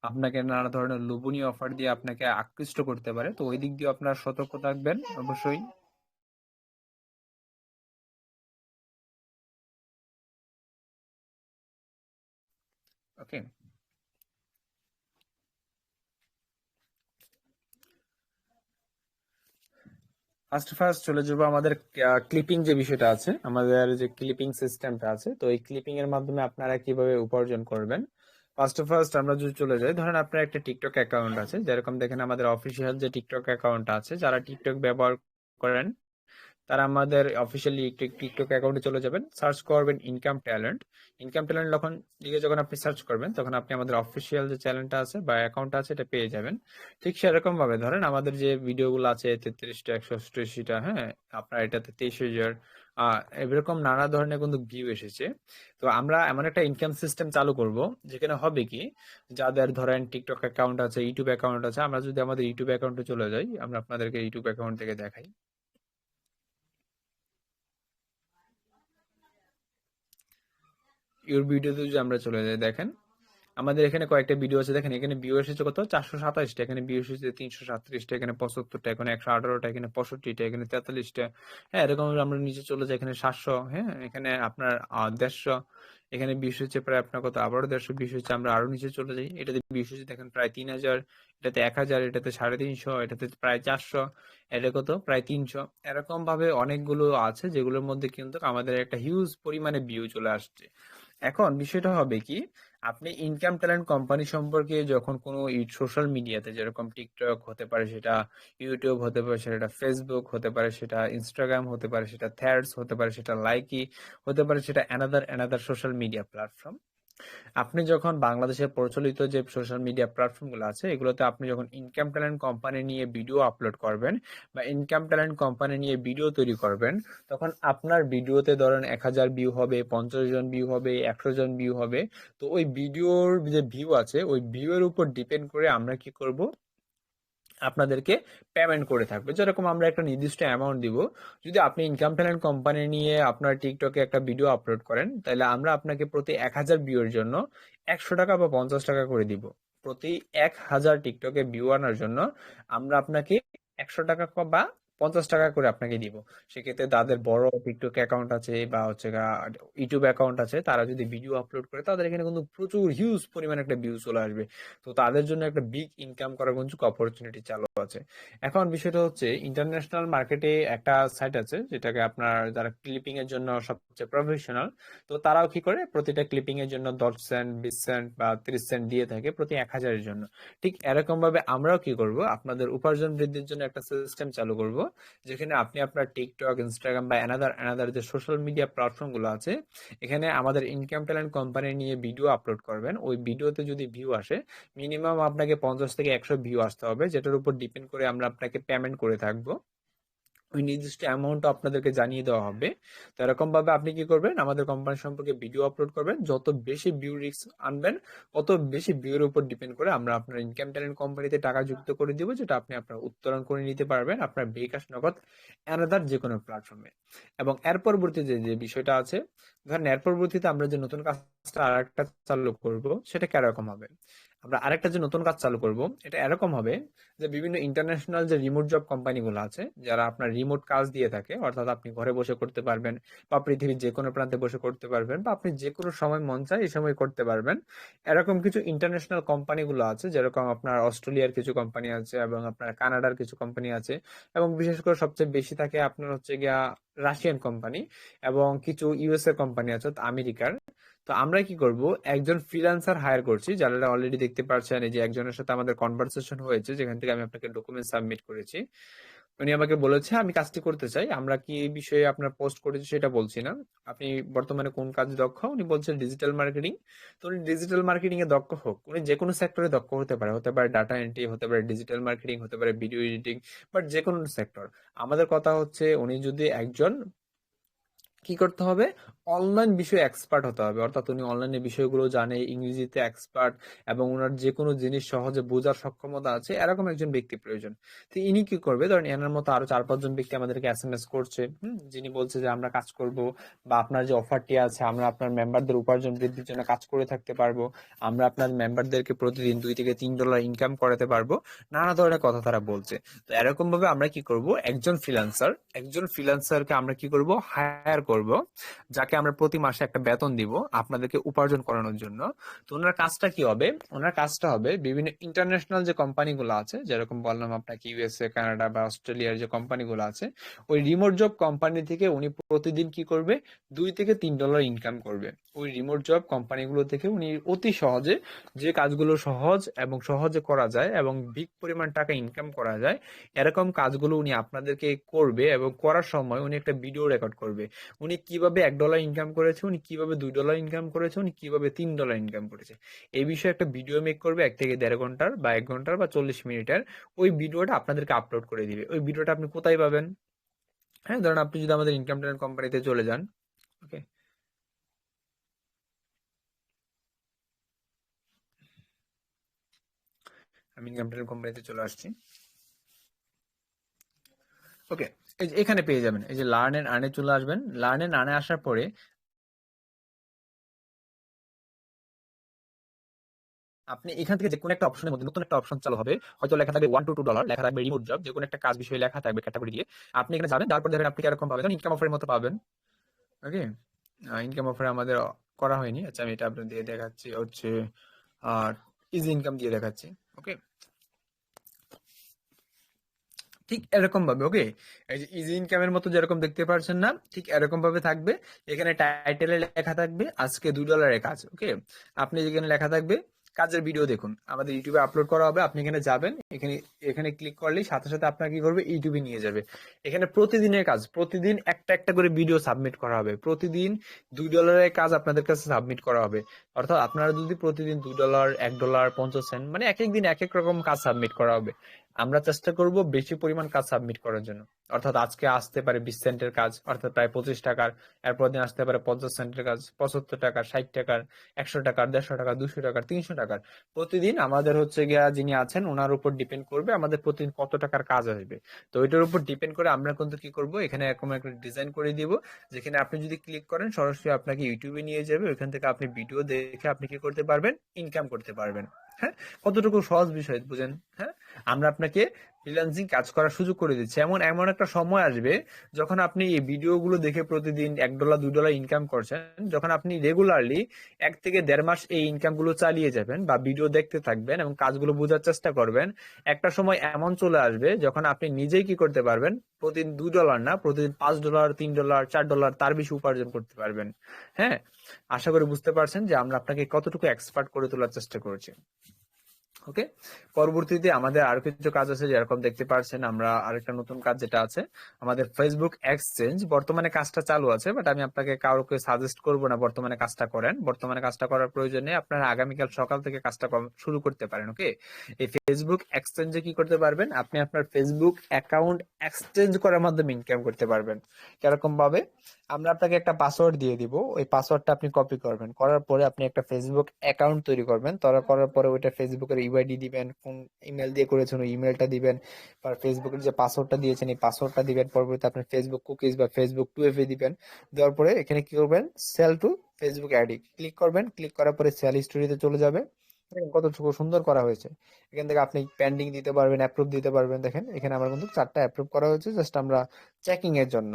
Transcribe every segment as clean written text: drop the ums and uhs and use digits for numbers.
আপনাকে নানা ধরনের লোভনীয় অফার দিয়ে আপনাকে আকৃষ্ট করতে পারে। তো ওই দিক দিয়ে আপনারা সতর্ক থাকবেন অবশ্যই। ওকে। ফার্স্ট চলে যাবো আমাদের ক্লিপিং যে বিষয়টা আছে, আমাদের যে ক্লিপিং সিস্টেমটা আছে, তো এই ক্লিপিং এর মাধ্যমে আপনারা কিভাবে উপার্জন করবেন। ফার্স্ট আমরা যদি চলে যাই, ধরেন আপনার একটা টিকটক অ্যাকাউন্ট আছে, যেরকম দেখেন আমাদের অফিসিয়াল যে টিকটক অ্যাকাউন্ট আছে, যারা টিকটক ব্যবহার করেন তারা আমাদের অফিসিয়ালি টিকটক অ্যাকাউন্টে চলে যাবেন, সার্চ করবেন ইনকাম ট্যালেন্ট। ইনকাম ট্যালেন্ট যখন লিখে যখন আপনি সার্চ করবেন, তখন আপনি আমাদের অফিসিয়াল যে চ্যানেলটা আছে বা অ্যাকাউন্টটা আছে এটা পেয়ে যাবেন। ঠিক সেরকম ভাবে ধরেন আমাদের যে ভিডিওগুলো আছে 33টা, 188টা, হ্যাঁ, আপনার এটাতে 23,000, এরকম নানা ধরনের কিন্তু ভিউ এসেছে। তো আমরা এমন একটা ইনকাম সিস্টেম চালু করব, যেখানে হবে কি, যাদের ধরেন টিকটক অ্যাকাউন্ট আছে, ইউটিউব অ্যাকাউন্ট আছে, আমরা যদি আমাদের ইউটিউব অ্যাকাউন্টে চলে যাই, আমরা আপনাদেরকে ইউটিউব অ্যাকাউন্ট থেকে দেখাই। ইউর ভিডিওতে যদি আমরা চলে যাই, দেখেন আমাদের এখানে কয়েকটা ভিডিও আছে, দেখেন এখানে ভিউ এসেছে কত, 427টা, এখানে ভিউ এসেছে 337টা, এখানে 75টা, এখানে 118টা, এখানে 65টা, এখানে 43টা। হ্যাঁ, এরকম আমরা নিচে চলে যাই, এখানে 700, হ্যাঁ, এখানে আপনার 150, এখানে ভিউ হচ্ছে প্রায় আপনার কত, আবারও 150 ভিউ হচ্ছে। আমরা আরো নিচে চলে যাই, এটাতে ভিউ হচ্ছে দেখেন প্রায় 3,000, এটাতে 1,000, এটাতে 350, এটাতে প্রায় 400, এটা কত প্রায় 300। এরকম ভাবে অনেকগুলো আছে যেগুলোর মধ্যে কিন্তু আমাদের একটা হিউজ পরিমাণে ভিউ চলে আসছে। এখন বিষয়টা হবে কি, আপনি ইনকাম ট্যালেন্ট কোম্পানি সম্পর্কে যখন কোনো সোশ্যাল মিডিয়াতে, যেরকম টিকটক হতে পারে, সেটা ইউটিউব হতে পারে, সেটা ফেসবুক হতে পারে, সেটা ইনস্টাগ্রাম হতে পারে, সেটা থ্রেডস হতে পারে, সেটা লাইকি হতে পারে, সেটা another another social media platform, আপনি যখন বাংলাদেশের প্রচলিত যে সোশ্যাল মিডিয়া প্ল্যাটফর্মগুলো আছে এগুলোতে আপনি যখন ইনকাম ট্যালেন্ট কোম্পানি নিয়ে ভিডিও আপলোড করবেন বা ইনকাম ট্যালেন্ট কোম্পানি নিয়ে ভিডিও তৈরি করবেন, তখন আপনার ভিডিওতে ধরেন 1,000 ভিউ হবে, 50 জন ভিউ হবে, 100 জন ভিউ হবে। তো ওই ভিডিওর যে ভিউ আছে ওই ভিউ এর উপর ডিপেন্ড করে আমরা কি করব, আপনাদেরকে পেমেন্ট করে থাকবে। যেরকম আমরা একটা নির্দিষ্ট অ্যামাউন্ট দিব, যদি আপনি ইনকাম ট্যালেন্ট কোম্পানি নিয়ে আপনার টিকটকে একটা ভিডিও আপলোড করেন, তাহলে আমরা আপনাকে প্রতি 1,000 ভিউর জন্য 100 টাকা বা 50 টাকা করে দিব। প্রতি 1,000 টিকটকে ভিউ আনার জন্য আমরা আপনাকে 100 টাকা বা 50 টাকা করে আপনাকে দিব। সেক্ষেত্রে তাদের বড় টিকটক অ্যাকাউন্ট আছে বা হচ্ছে ইউটিউব অ্যাকাউন্ট আছে, তারা যদি ভিডিও আপলোড করে তাদের এখানে কিন্তু প্রচুর হিউজ পরিমাণে একটা ভিউ চলে আসবে। তো তাদের জন্য একটা বিগ ইনকাম করার কিন্তু অপরচুনিটি চালু আছে। এখন বিষয়টা হচ্ছে, ইন্টারন্যাশনাল মার্কেটে একটা সাইট আছে যেটাকে আপনার, যারা ক্লিপিং এর জন্য সবচেয়ে প্রফেশনাল, তো তারাও কি করে প্রতিটা ক্লিপিং এর জন্য 10 সেন্ট, 20 সেন্ট বা 30 সেন্ট দিয়ে থাকে প্রতি 1,000-এর জন্য। ঠিক এরকম ভাবে আমরাও কি করব, আপনাদের উপার্জন বৃদ্ধির জন্য একটা সিস্টেম চালু করব, যেখানে আপনি আপনার টিকটক, ইনস্টাগ্রাম বা অ্যানাদার অ্যানাদার যে সোশ্যাল মিডিয়া প্ল্যাটফর্ম গুলো আছে, এখানে আমাদের ইনকাম ট্যালেন্ট কোম্পানি নিয়ে ভিডিও আপলোড করবেন। ওই ভিডিওতে যদি ভিউ আসে, মিনিমাম আপনাকে 50 থেকে 100 ভিউ আসতে হবে, যেটার উপর ডিপেন্ড করে আমরা আপনাকে পেমেন্ট করে থাকবো। ওই নির্দিষ্ট অ্যামাউন্ট আপনাদেরকে জানিয়ে দেওয়া হবে। তো এরকম ভাবে আপনি কি করবেন, আমাদের কোম্পানি সম্পর্কে ভিডিও আপলোড করবেন, যত বেশি ভিউ রিক্স আনবেন, তত বেশি ভিউর উপর ডিপেন্ড করে আমরা আপনার ইনকাম ট্যালেন্ট কোম্পানিতে টাকা যুক্ত করে দিব, যেটা আপনি আপনার উত্তোলন করে নিতে পারবেন আপনার বিকাশ, নগদ, অ্যানাদার যে কোনো প্ল্যাটফর্মে। এবং এর পরবর্তী যে যে বিষয়টা আছে, ধরেন এর পরবর্তীতে আমরা যে নতুন কাজটা আরেকটা চালু করব, সেটা কিরকম হবে, আমরা আরেকটা যে নতুন কাজ চালু করব, এটা এরকম হবে যে বিভিন্ন ইন্টারন্যাশনাল যে রিমোট জব কোম্পানিগুলো আছে, যারা আপনার রিমোট কাজ দিয়ে থাকে, অর্থাৎ আপনি ঘরে বসে করতে পারবেন বা পৃথিবীর যে কোনো প্রান্তে বসে করতে পারবেন বা আপনি যে কোনো সময় মন চায় এই সময় করতে পারবেন, এরকম কিছু ইন্টারন্যাশনাল কোম্পানিগুলো আছে, যেরকম আপনার অস্ট্রেলিয়ার কিছু কোম্পানি আছে এবং আপনার কানাডার কিছু কোম্পানি আছে, এবং বিশেষ করে সবচেয়ে বেশি থাকে আপনার হচ্ছে গিয়া রাশিয়ান কোম্পানি, এবং কিছু ইউএসএ কোম্পানি আছে, অর্থাৎ আমেরিকার। তো আমরা কি করব, একজন ফ্রিল্যান্সার হায়ার করছি, যারা অলরেডি দেখতে পাচ্ছেন এই যে একজনের সাথে আমাদের কনভারসেশন হয়েছে, যেখান থেকে আমি আপনাকে ডকুমেন্ট সাবমিট করেছি। উনি আমাকে বলেছে আমি কাজটি করতে চাই, আমরা কি এই বিষয়ে আপনার পোস্ট করেছি সেটা বলছি না, আপনি বর্তমানে কোন কাজে দক্ষ, উনি বলছেন ডিজিটাল মার্কেটিং। তো উনি ডিজিটাল মার্কেটিং এ দক্ষ হোক, উনি যে কোনো সেক্টরে দক্ষ হতে পারে, হতে পারে ডাটা এন্ট্রি, হতে পারে ডিজিটাল মার্কেটিং, হতে পারে ভিডিও এডিটিং, বাট যে কোনো সেক্টর। আমাদের কথা হচ্ছে উনি যদি একজন কি করতে হবে? অনলাইন বিষয়ে এক্সপার্ট হতে হবে। অর্থাৎ উনি অনলাইনের বিষয়গুলো জানে, ইংরেজিতে এক্সপার্ট এবং উনার যেকোনো জিনিস সহজে বোঝার সক্ষমতা আছে, এরকম একজন ব্যক্তি প্রয়োজন। তো ইনি কি করবে? ধরেন এনার মতো আরো ৪-৫ জন ব্যক্তি আমাদেরকে এসএমএস করছে, যিনি বলছে যে আমরা কাজ করব, বা আপনার যে অফারটি আছে আমরা আপনার মেম্বারদের উপার্জন বৃদ্ধির জন্য কাজ করে থাকতে পারবো। আমরা আপনার মেম্বারদেরকে প্রতিদিন $2 থেকে $3 ইনকাম করাতে পারবো। নানা ধরনের কথা তারা বলছে। তো এরকম ভাবে আমরা কি করব? একজন ফ্রিল্যান্সারকে আমরা কি করব? হায়ার করব, যাকে আমরা প্রতি মাসে একটা বেতন দিব আপনাদেরকে উপার্জন করানোর জন্য। তো ওনার কাজটা কি হবে? ওনার কাজটা হবে বিভিন্ন ইন্টারন্যাশনাল যে কোম্পানিগুলো আছে, যেরকম বললাম আপনাকে ইউএসএ, কানাডা বা অস্ট্রেলিয়ার যে কোম্পানিগুলো আছে, ওই রিমোট জব কোম্পানি থেকে উনি প্রতিদিন কি করবে? $2 থেকে $3 ইনকাম করবে। ওই রিমোট জব কোম্পানিগুলো থেকে উনি অতি সহজে, যে কাজগুলো সহজ এবং সহজে করা যায় এবং বিগ পরিমাণ টাকা ইনকাম করা যায়, এরকম কাজগুলো উনি আপনাদেরকে করবে এবং করার সময় উনি একটা ভিডিও রেকর্ড করবে। উনি কিভাবে $1 ইনকাম করেছে, উনি কিভাবে $2 ইনকাম করেছে, উনি কিভাবে $3 ইনকাম করেছে, এই বিষয়ে একটা ভিডিও মেক করবে 1 থেকে 1.5 ঘন্টার বা 1 ঘন্টার বা 40 মিনিটের। ওই ভিডিওটা আপনাদেরকে আপলোড করে দিবে। ওই ভিডিওটা আপনি কোথায় পাবেন? হ্যাঁ, ধরুন আপনি যদি আমাদের ইনকাম ট্রেন কোম্পানিতে চলে যান, ওকে, আমি ইনকাম ট্রেন কোম্পানিতে চলে আসছি। ওকে, এই যে এখানে পেয়ে যাবেন, এই যে লার্ন এন্ড আর্নে চলে আসবেন। লার্ন এন্ড আর্নে আসার পরে আপনি এখান থেকে যে কোনো একটা অপশনের মধ্যে নতুন একটা অপশন চালু হবে, হয়তো লেখা থাকবে $1 to $2, লেখা থাকবে রিমোট জব, যে কোনো একটা কাজ বিষয়ে লেখা থাকবে ক্যাটাগরি দিয়ে। আপনি এখানে যাবেন, তারপর দেখেন আপনি কিরকম পাবেন, ইনকাম অফারের মতো পাবেন। ওকে, ইনকাম অফার আমাদের করা হয়নি। আচ্ছা, আমি এটা আপনার দিয়ে দেখাচ্ছি হচ্ছে, আর ইজি ইনকাম দিয়ে দেখাচ্ছি। ওকে, ঠিক এরকম ভাবে, ওকে, এই যে ইজি ইনকামের মতো যেরকম দেখতে পাচ্ছেন না, ঠিক এরকম ভাবে থাকবে। এখানে টাইটেলে লেখা থাকবে আজকে $2 কাজ। ওকে, আপনি যেখানে লেখা থাকবে কাজের ভিডিও দেখুন, আমাদের ইউটিউবে আপলোড করা হবে। আপনি এখানে যাবেন, এখানে এখানে ক্লিক করলেই সাথে সাথে আপনার কি করবে? ইউটিউবে নিয়ে যাবে। এখানে প্রতিদিনের কাজ, প্রতিদিন একটা একটা করে ভিডিও সাবমিট করা হবে। প্রতিদিন $2 কাজ আপনাদের কাছে সাবমিট করা হবে। অর্থাৎ আপনারা যদি প্রতিদিন $2, $1, 50 সেন্ট, মানে এক এক দিন এক এক রকম কাজ সাবমিট করা হবে। আমরা চেষ্টা করব বেশি পরিমাণ কাজ সাবমিট করার জন্য। অর্থাৎ আজকে আসতে পারে 20 সেন্টের কাজ, অর্থাৎ প্রায় 25 টাকার। এরপর দিন আসতে পারে 50 সেন্টের কাজ, 75 টাকার, 60 টাকার, 100 টাকার, 150 টাকার, 200 টাকার, 300 টাকার। প্রতিদিন আমাদের হচ্ছে গিয়া যিনি আছেন ওনার উপর ডিপেন্ড করবে আমাদের প্রতিদিন কত টাকার কাজ আসবে। তো ওইটার উপর ডিপেন্ড করে আমরা কিন্তু কি করব, এখানে এরকম একটা ডিজাইন করে দিব, যেখানে আপনি যদি ক্লিক করেন সরাসরি আপনাকে ইউটিউবে নিয়ে যাবে। ওইখান থেকে আপনি ভিডিও দেখে আপনি কি করতে পারবেন? ইনকাম করতে পারবেন। হ্যাঁ, কতটুকু সহজ বিষয় বুঝেন? হ্যাঁ, আমরা আপনাকে ফ্রিল্যান্সিং কাজ করার সুযোগ করে দিচ্ছি। এমন এমন একটা সময় আসবে যখন আপনি এই ভিডিওগুলো দেখে প্রতিদিন $1 $2 ইনকাম করছেন, যখন আপনি রেগুলারলি 1 থেকে 1.5 মাস এই ইনকাম গুলো চালিয়ে যাবেন বা ভিডিও দেখতে থাকবেন এবং কাজগুলো বোঝার চেষ্টা করবেন, একটা সময় এমন চলে আসবে যখন আপনি নিজেই কি করতে পারবেন? প্রতিদিন $2 না, প্রতিদিন $5, $3, $4, তার বেশি উপার্জন করতে পারবেন। হ্যাঁ, আশা করি বুঝতে পারছেন যে আমরা আপনাকে কতটুকু এক্সপার্ট করে তোলার চেষ্টা করেছি। ওকে, পরবর্তীতে আমাদের আরো কিছু কাজ আছে, যেরকম দেখতে পাচ্ছেন আমরা আরেকটা নতুন কাজ যেটা আছে আমাদের ফেসবুক এক্সচেঞ্জ। বর্তমানে কাজটা চালু আছে, বাট আমি আপনাকে কাউকে সাজেস্ট করব না বর্তমানে কাজটা করেন। বর্তমানে কাজটা করার প্রয়োজন নেই, আপনারা আগামীকাল সকাল থেকে কাজটা শুরু করতে পারেন। ওকে, এই ফেসবুক এক্সচেঞ্জে কি করতে পারবেন? আপনি আপনার ফেসবুক অ্যাকাউন্ট এক্সচেঞ্জ করার মাধ্যমে ইনকাম করতে পারবেন। কিরকম ভাবে? আমরা আপনাকে একটা পাসওয়ার্ড দিয়ে দিব, ওই পাসওয়ার্ডটা আপনি কপি করবেন, করার পরে আপনি একটা ফেসবুক অ্যাকাউন্ট তৈরি করবেন। করার পরে ওইটা ফেসবুকের ইউআইডি দিবেন, কোন ইমেল দিয়ে করেছেন ওই ইমেলটা দিবেন, আর ফেসবুকের যে পাসওয়ার্ডটা দিয়েছেন এই পাসওয়ার্ডটা দিবেন। পরবর্তীতে আপনার ফেসবুক কুকিজ বা ফেসবুক 2FA দিবেন। দেওয়ার পরে এখানে কি করবেন? সেল টু ফেসবুক অ্যাডি ক্লিক করবেন। ক্লিক করার পরে সেল হিস্টোরিতে চলে যাবে। দেখেন কতটুকু সুন্দর করা হয়েছে। এখান থেকে আপনি পেন্ডিং দিতে পারবেন, অ্যাপ্রুভ দিতে পারবেন। দেখেন এখানে আমার কিন্তু 4টা অ্যাপ্রুভ করা হয়েছে, জাস্ট আমরা চেকিং এর জন্য।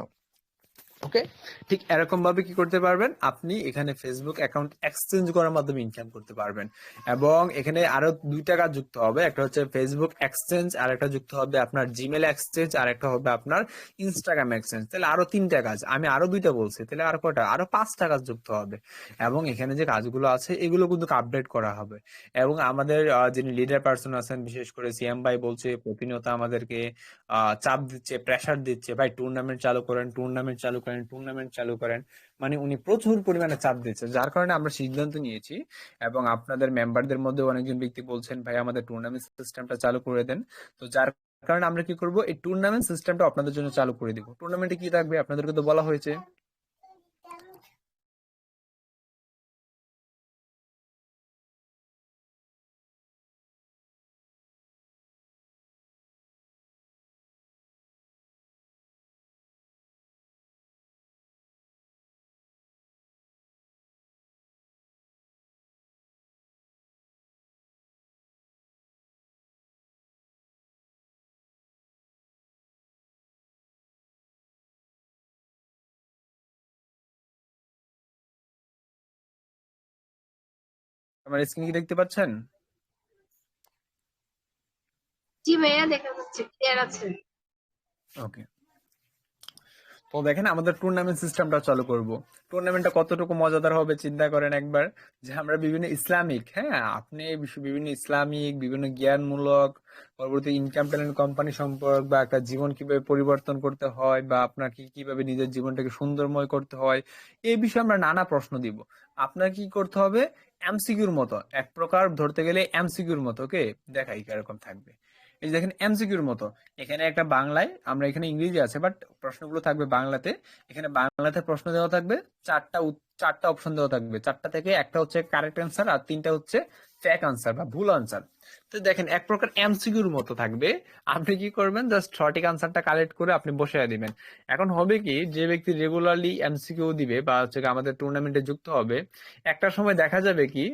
ওকে, ঠিক এরকম ভাবে কি করতে পারবেন? আপনি এখানে ফেসবুক অ্যাকাউন্ট এক্সচেঞ্জ করার মাধ্যমে ইনকাম করতে পারবেন। এবং এখানে আরো 2টা কাজ যুক্ত হবে, একটা হচ্ছে ফেসবুক এক্সচেঞ্জ, আর একটা যুক্ত হবে আপনার জিমেল এক্সচেঞ্জ, আর একটা হবে আপনার ইনস্টাগ্রাম এক্সচেঞ্জ। তাহলে আরো 3টা কাজ, আমি আরো 2টা বলছি, তাহলে আরো কয়টা? আরো 5টা কাজ যুক্ত হবে। এবং এখানে যে কাজগুলো আছে এগুলো কিন্তু আপডেট করা হবে। এবং আমাদের যিনি লিডার পার্সন আছেন, বিশেষ করে সিএম ভাই বলছে প্রতিনিয়ত আমাদেরকে চাপ দিচ্ছে, প্রেসার দিচ্ছে, ভাই টুর্নামেন্ট চালু করেন, টুর্নামেন্ট চালু করেন, টুর্নামেন্ট চালু করেন। মানে উনি প্রচুর পরিমাণে চাপ দিচ্ছে, যার কারণে আমরা সিদ্ধান্ত নিয়েছি। এবং আপনাদের মেম্বারদের মধ্যে অনেকজন ব্যক্তি বলছেন ভাই আমাদের টুর্নামেন্ট সিস্টেমটা চালু করে দেন। তো যার কারণে আমরা কি করব, এই টুর্নামেন্ট সিস্টেমটা আপনাদের জন্য চালু করে দিব। টুর্নামেন্টে কি থাকবে আপনাদেরকে তো বলা হয়েছে। আমার স্ক্রিন কি দেখতে পাচ্ছেন? জি ভাইয়া, দেখা যাচ্ছে, ক্লিয়ার আছে। ওকে। তো দেখেন আমাদের টুর্নামেন্ট সিস্টেমটা চালু করব। টুর্নামেন্টটা কতটুকু মজাদার হবে চিন্তা করেন একবার। যে আমরা বিভিন্ন ইসলামিক, হ্যাঁ আপনি বিভিন্ন ইসলামিক বিভিন্ন জ্ঞানমূলক, পরবর্তী ইনকাম ট্যালেন্ট কোম্পানি সম্পর্ক বা একটা জীবন কিভাবে পরিবর্তন করতে হয় বা আপনাকে কিভাবে নিজের জীবনটাকে সুন্দরময় করতে হয়, এই বিষয়ে আমরা নানা প্রশ্ন দিব। আপনার কি করতে হবে, এমসিকিউর মতো, এক প্রকার ধরতে গেলে এমসিকিউর মতো। ওকে, দেখাই কিরকম থাকবে। এই যে দেখেন এমসিকিউর মতো, এখানে একটা বাংলায়, আমরা এখানে ইংরেজি আছে বাট প্রশ্নগুলো থাকবে বাংলাতে। এখানে বাংলাতে প্রশ্ন দেওয়া থাকবে, চারটা অপশন দেওয়া থাকবে, চারটা থেকে একটা হচ্ছে কারেক্ট অ্যান্সার আর তিনটা হচ্ছে ফেক আনসার বা ভুল আনসার। তো দেখেন এক প্রকার এমসিকিউর মতো থাকবে। আপনি কি করবেন, জাস্ট সঠিক আনসারটা কালেক্ট করে আপনি বসিয়ে দিবেন। এখন হবে কি, যে ব্যক্তি রেগুলারলি এমসিকিউ দিবে বা হচ্ছে গিয়ে আমাদের টুর্নামেন্টে যুক্ত হবে, একটা সময় দেখা যাবে কি,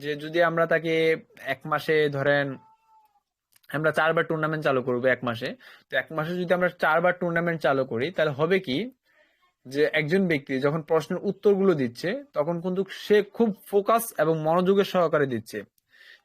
যে যদি আমরা তাকে এক মাসে ধরেন আমরা 4বার টুর্নামেন্ট চালু করবো এক মাসে, তো এক মাসে যদি আমরা 4বার টুর্নামেন্ট চালু করি তাহলে হবে কি, যে একজন ব্যক্তি যখন প্রশ্নের উত্তরগুলো দিচ্ছে তখন কিন্তু সে খুব ফোকাস এবং মনোযোগের সহকারে দিচ্ছে।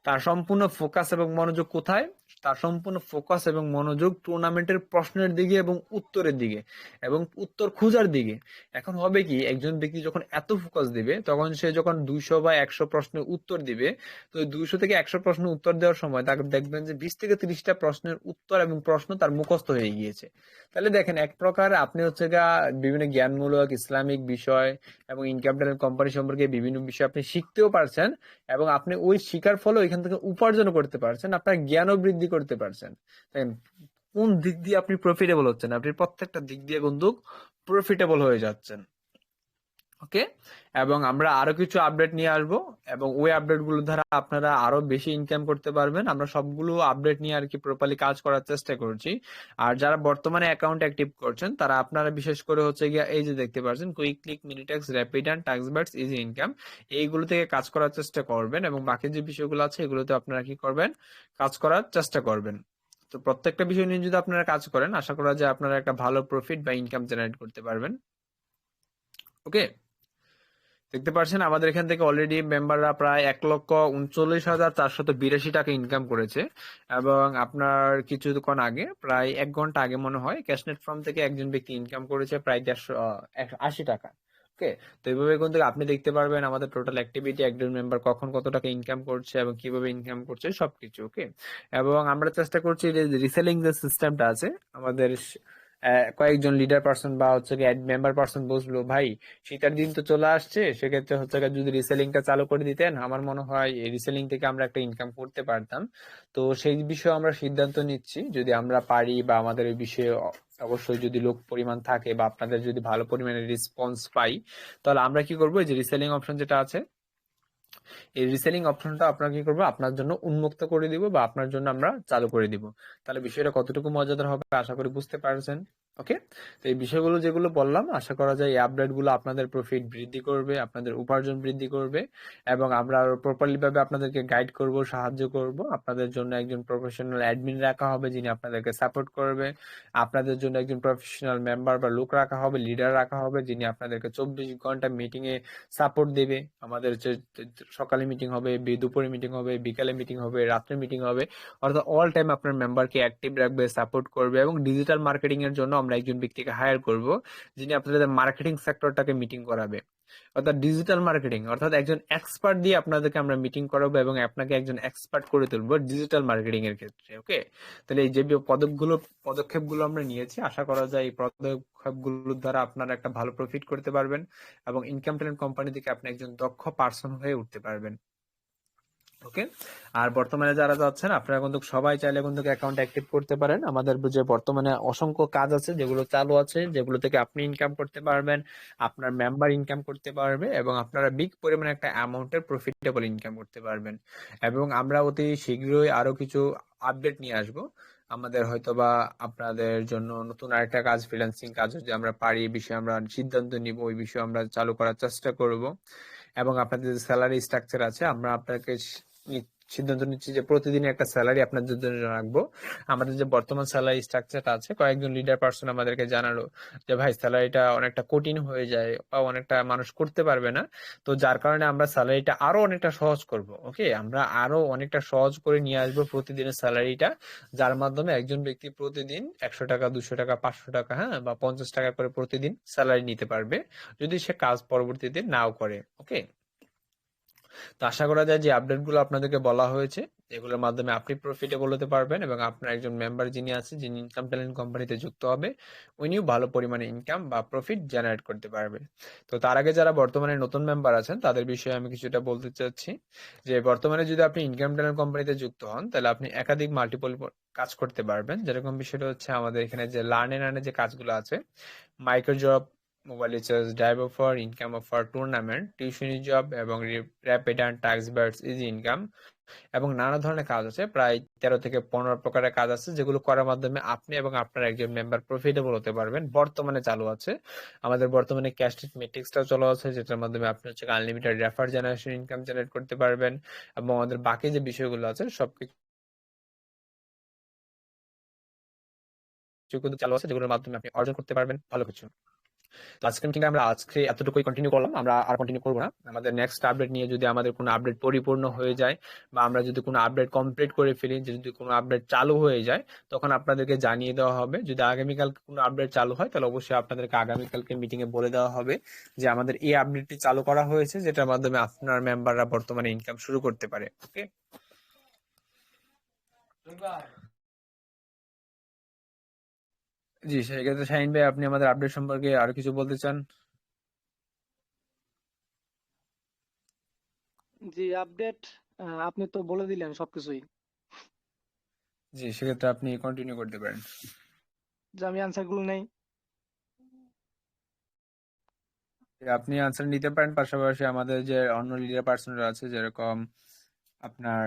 তার সম্পূর্ণ ফোকাস এবং মনোযোগ কোথায়, তার সম্পূর্ণ ফোকাস এবং মনোযোগ টুর্নামেন্টের প্রশ্নের দিকে এবং উত্তরের দিকে এবং উত্তর খোঁজার দিকে। এখন হবে কি, একজন ব্যক্তি যখন এত ফোকাস দিবে তখন সে যখন 200 বা 100 প্রশ্নের উত্তর দিবে, তো 200 থেকে 100 প্রশ্নের উত্তর দেওয়ার সময় তাকে দেখবেন যে 20 থেকে 30টা প্রশ্নের উত্তর এবং প্রশ্ন তার মুখস্থ হয়ে গিয়েছে। তাহলে দেখেন এক প্রকার আপনি হচ্ছে গা বিভিন্ন জ্ঞানমূলক ইসলামিক বিষয় এবং ইনকাম ট্যালেন্ট কোম্পানি সম্পর্কে বিভিন্ন বিষয় আপনি শিখতেও পারছেন, এবং আপনি ওই শিকার ফলে ওইখান থেকে উপার্জন করতে পারছেন, আপনার জ্ঞানও বৃদ্ধি করতে পারছেন। দেখেন কোন দিক দিয়ে আপনি প্রফিটেবল হচ্ছেন, আপনি প্রত্যেকটা দিক দিয়ে কিন্তু প্রফিটেবল হয়ে যাচ্ছেন। ওকে, এবং আমরা আরো কিছু আপডেট নিয়ে আসবো, এবং ওই আপডেট গুলো দ্বারা আপনারা আরো বেশি ইনকাম করতে পারবেন। আমরা সবগুলো আপডেট নিয়ে আর কি প্রপারলি কাজ করার চেষ্টা করছি। আর যারা বর্তমানে অ্যাকাউন্ট অ্যাক্টিভ করছেন তারা আপনারা বিশেষ করে হচ্ছে গিয়া এই যে দেখতে পাচ্ছেন quick click, Minitex, rapid and Taskbirds, easy income, এইগুলো থেকে কাজ করার চেষ্টা করবেন, এবং বাকি যে বিষয়গুলো আছে এগুলোতে আপনারা কি করবেন, কাজ করার চেষ্টা করবেন। তো প্রত্যেকটা বিষয় নিয়ে যদি আপনারা কাজ করেন, আশা করা যায় আপনারা একটা ভালো প্রফিট বা ইনকাম জেনারেট করতে পারবেন। ওকে, দেখতে পাচ্ছেন আমাদের এখান থেকে অলরেডি মেম্বাররা প্রায় 1,39,482 টাকা ইনকাম করেছে। এবং আপনার কিছুক্ষণ আগে, প্রায় 1 ঘন্টা আগে মনে হয়, ক্যাশনেট ফার্ম থেকে একজন ব্যক্তি ইনকাম করেছে প্রায় 180 টাকা। ওকে, তো এইভাবে কিন্তু আপনি দেখতে পারবেন আমাদের টোটাল অ্যাক্টিভিটি, একজন মেম্বার কখন কত টাকা ইনকাম করছে এবং কিভাবে ইনকাম করছে সবকিছু। ওকে, এবং আমরা চেষ্টা করছি যে রিসেলিং যে সিস্টেমটা আছে আমাদের, কয়েকজন লিডার পার্সন বা হচ্ছে মেম্বার পার্সন বসলো, ভাই শীতের দিন তো চলে আসছে, সেক্ষেত্রে হচ্ছে গিয়ে যদি রিসেলিংটা চালু করে দিতেন আমার মনে হয় এই রিসেলিং থেকে আমরা একটা ইনকাম করতে পারতাম। তো সেই বিষয়ে আমরা সিদ্ধান্ত নিচ্ছি, যদি আমরা পারি বা আমাদের এই বিষয়ে অবশ্যই যদি লোক পরিমাণ থাকে বা আপনাদের যদি ভালো পরিমাণে রেসপন্স পাই, তাহলে আমরা কি করবো, এই যে রিসেলিং অপশন যেটা আছে, এই রিসেলিং অপশনটা আপনার কি করবো, আপনার জন্য উন্মুক্ত করে দিব বা আপনার জন্য আমরা চালু করে দিব। তাহলে বিষয়টা কতটুকু মজাদার হবে আশা করি বুঝতে পারছেন। ওকে, তো এই বিষয়গুলো যেগুলো বললাম, আশা করা যায় এই আপডেট গুলো আপনাদের প্রফিট বৃদ্ধি করবে, আপনাদের উপার্জন বৃদ্ধি করবে, এবং আমরা আরো প্রপারলি ভাবে আপনাদেরকে গাইড করব, সাহায্য করব। আপনাদের জন্য একজন প্রফেশনাল অ্যাডমিন রাখা হবে যিনি আপনাদেরকে সাপোর্ট করবে। আপনাদের জন্য একজন প্রফেশনাল মেম্বার বা লোক রাখা হবে, লিডার রাখা হবে, যিনি আপনাদেরকে 24 ঘন্টা মিটিং এ সাপোর্ট দেবে। আমাদের যে সকালে মিটিং হবে, দুপুরে মিটিং হবে, বিকালে মিটিং হবে, রাত্রে মিটিং হবে, অর্থাৎ অল টাইম আপনার মেম্বারকে অ্যাক্টিভ রাখবে, সাপোর্ট করবে। এবং ডিজিটাল মার্কেটিং এর জন্য আমরা একজন ব্যক্তিকে হায়ার করব যিনি আপনাদের মার্কেটিং সেক্টরটাকে মিটিং করাবে, অর্থাৎ ডিজিটাল মার্কেটিং, অর্থাৎ একজন এক্সপার্ট দিয়ে আপনাদেরকে আমরা মিটিং করাবো এবং আপনাকে একজন এক্সপার্ট করে তুলবো ডিজিটাল মার্কেটিং এর ক্ষেত্রে। ওকে, তাহলে এই যে পদক্ষেপগুলো আমরা নিয়েছি, আশা করা যায় এই পদক্ষেপগুলোর দ্বারা আপনারা একটা ভালো প্রফিট করতে পারবেন এবং ইনকাম ট্যালেন্ট কোম্পানি থেকে আপনি একজন দক্ষ পার্সন হয়ে উঠতে পারবেন। ওকে, আর বর্তমানে যারা যাচ্ছেন আপনারা কিন্তু সবাই চাইলে কিন্তু অ্যাকাউন্ট অ্যাক্টিভ করতে পারেন। আমাদের যে বর্তমানে অসংখ্য কাজ আছে যেগুলো চালু আছে, যেগুলো থেকে আপনি ইনকাম করতে পারবেন, আপনার মেম্বার ইনকাম করতে পারবে, এবং আপনারা বিগ পরিমাণে একটা অ্যামাউন্টের প্রফিটেবল ইনকাম করতে পারবেন। এবং আমরা অতি শীঘ্রই আরো কিছু আপডেট নিয়ে আসব। আমাদের হয়তোবা আপনাদের জন্য নতুন আরেকটা কাজ, ফ্রিল্যান্সিং কাজ যদি আমরা পারি, এই বিষয়ে আমরা সিদ্ধান্ত নিব, ওই বিষয়ে আমরা চালু করার চেষ্টা করব। এবং আপনাদের যে স্যালারি স্ট্রাকচার আছে আমরা আপনাকে সিদ্ধান্ত নিচ্ছি যে প্রতিদিন একটা স্যালারি আপনাদের জন্য রাখবো। আমাদের যে বর্তমান স্যালারি স্ট্রাকচারটা আছে, কয়েকজন লিডার পার্সন আমাদেরকে জানালো যে ভাই স্যালারিটা অনেকটা কঠিন হয়ে যায় বা অনেকটা মানুষ করতে পারবে না। তো যার কারণে আমরা স্যালারিটা আরো অনেকটা সহজ করব। ওকে, আমরা আরো অনেকটা সহজ করে নিয়ে আসবো প্রতিদিনের স্যালারিটা, যার মাধ্যমে একজন ব্যক্তি প্রতিদিন 100 টাকা, 200 টাকা, 500 টাকা, হ্যাঁ, বা 50 টাকা করে প্রতিদিন স্যালারি নিতে পারবে, যদি সে কাজ পরবর্তীতে নাও করে। ওকে, তো আশা করা যায় যে আপডেটগুলো আপনাদেরকে বলা হয়েছে, এগুলোর মাধ্যমে আপনি প্রফিটেবল হতে পারবেন এবং আপনার একজন মেম্বার যিনি আছে, যিনি ইনকাম ট্যালেন্ট কোম্পানিতে যুক্ত হবে, উনিও ভালো পরিমাণে ইনকাম বা প্রফিট জেনারেট করতে পারবে। তো তার আগে যারা বর্তমানে নতুন মেম্বার আছেন তাদের বিষয়ে আমি কিছুটা বলতে চাচ্ছি যে বর্তমানে যদি আপনি ইনকাম ট্যালেন্ট কোম্পানিতে যুক্ত হন তাহলে আপনি একাধিক মাল্টিপল কাজ করতে পারবেন। যেরকম বিষয়টা হচ্ছে আমাদের এখানে যে লার্ন এন্ড আর্নে যে কাজগুলো আছে, micro job, mobile recharge, drive offer, income offer, tournament, টিউশনি জব এবং rapid and task birds easy income এবং নানা ধরনের কাজ আছে, প্রায় 13 থেকে 15 প্রকারের কাজ আছে, যেগুলো করার মাধ্যমে আপনি এবং আপনার একজন মেম্বার প্রফিটেবল হতে পারবেন। বর্তমানে চালু আছে আমাদের বর্তমানে ক্যাশলেস মেট্রিক্সটাও চালু আছে, যেটার মাধ্যমে আপনি হচ্ছে unlimited refer generation income generate করতে পারবেন এবং আমাদের বাকি যে বিষয়গুলো আছে সবকিছু কিন্তু চালু আছে, যেগুলোর মাধ্যমে আপনি অর্জন করতে পারবেন ভালো কিছু। তো আজকে মিটিংটা আমরা আজকে এতটুকুই কন্টিনিউ করলাম, আমরা আর কন্টিনিউ করবো না। আমাদের নেক্সট আপডেট নিয়ে যদি আমাদের কোনো আপডেট পরিপূর্ণ হয়ে যায় বা আমরা যদি কোনো আপডেট কমপ্লিট করে ফেলি, যদি কোনো আপডেট চালু হয়ে যায়, তখন আপনাদেরকে জানিয়ে দেওয়া হবে। যদি আগামীকাল কোনো আপডেট চালু হয় তাহলে অবশ্যই আপনাদেরকে আগামীকালকে মিটিং এ বলে দেওয়া হবে যে আমাদের এই আপডেটটি চালু করা হয়েছে, যেটার মাধ্যমে আপনার মেম্বাররা বর্তমানে ইনকাম শুরু করতে পারে। ওকে, জি সেক্ষেত্রে শাহিন ভাই, আপনি আমাদের আপডেট সম্পর্কে আরো কিছু বলতে চান? জি, আপডেট আপনি তো বলে দিলেন সবকিছুই। জি, সেক্ষেত্রে আপনি কন্টিনিউ করতে পারেন। যে আমি অ্যান্সার গুলো নেই। আপনি আনসার নিতে পারেন, পাশাপাশি আমাদের যে অন্য লিডার পার্সনরা আছে, যেরকম আপনার